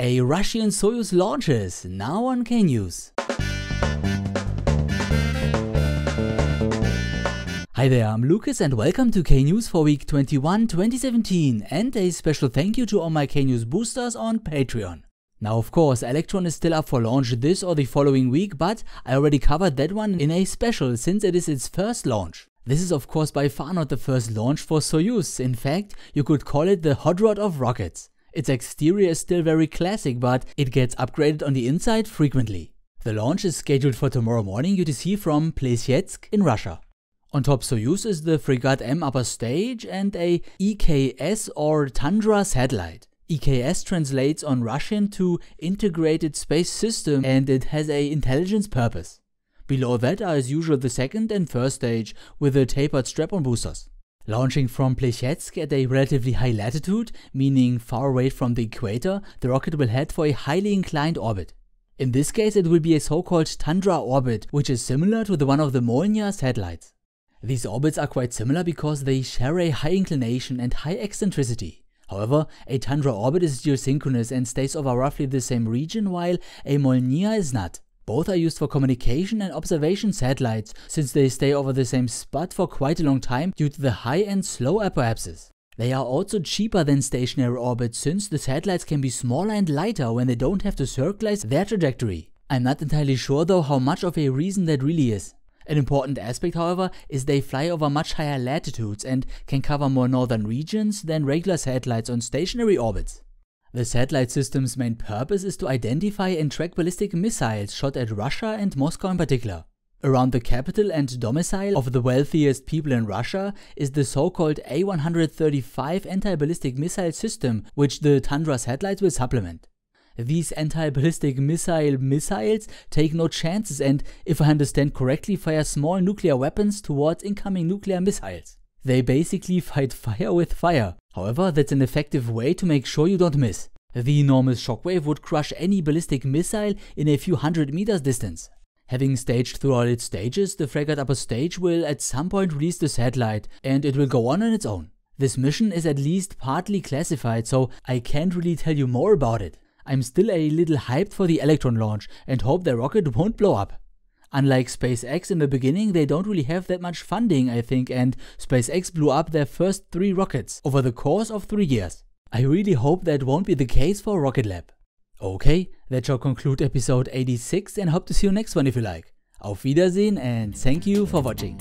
A Russian Soyuz launches, now on kNews. Hi there, I'm Lucas and welcome to kNews for week 21, 2017, and a special thank you to all my kNews boosters on Patreon. Now of course, Electron is still up for launch this or the following week, but I already covered that one in a special since it is its first launch. This is of course by far not the first launch for Soyuz. In fact, you could call it the hot rod of rockets. Its exterior is still very classic, but it gets upgraded on the inside frequently. The launch is scheduled for tomorrow morning UTC from Plesetsk in Russia. On top Soyuz is the Frigate M upper stage and a EKS or Tundra satellite. EKS translates on Russian to Integrated Space System and it has a intelligence purpose. Below that are as usual the second and first stage with the tapered strap-on boosters. Launching from Plesetsk at a relatively high latitude, meaning far away from the equator, the rocket will head for a highly inclined orbit. In this case it will be a so-called Tundra orbit, which is similar to the one of the Molniya satellites. These orbits are quite similar because they share a high inclination and high eccentricity. However, a Tundra orbit is geosynchronous and stays over roughly the same region, while a Molniya is not. Both are used for communication and observation satellites, since they stay over the same spot for quite a long time due to the high and slow apoapsis. They are also cheaper than stationary orbits, since the satellites can be smaller and lighter when they don't have to circularize their trajectory. I'm not entirely sure though how much of a reason that really is. An important aspect, however, is they fly over much higher latitudes and can cover more northern regions than regular satellites on stationary orbits. The satellite system's main purpose is to identify and track ballistic missiles shot at Russia and Moscow in particular. Around the capital and domicile of the wealthiest people in Russia is the so-called A-135 anti-ballistic missile system, which the Tundra satellites will supplement. These anti-ballistic missiles take no chances and, if I understand correctly, fire small nuclear weapons towards incoming nuclear missiles. They basically fight fire with fire. However, that's an effective way to make sure you don't miss. The enormous shockwave would crush any ballistic missile in a few hundred meters distance. Having staged through all its stages, the frigate upper stage will at some point release the satellite and it will go on its own. This mission is at least partly classified, so I can't really tell you more about it. I'm still a little hyped for the Electron launch and hope the rocket won't blow up. Unlike SpaceX in the beginning, they don't really have that much funding, I think, and SpaceX blew up their first 3 rockets over the course of 3 years. I really hope that won't be the case for Rocket Lab. Okay, that shall conclude episode 86 and hope to see you next one if you like. Auf Wiedersehen and thank you for watching.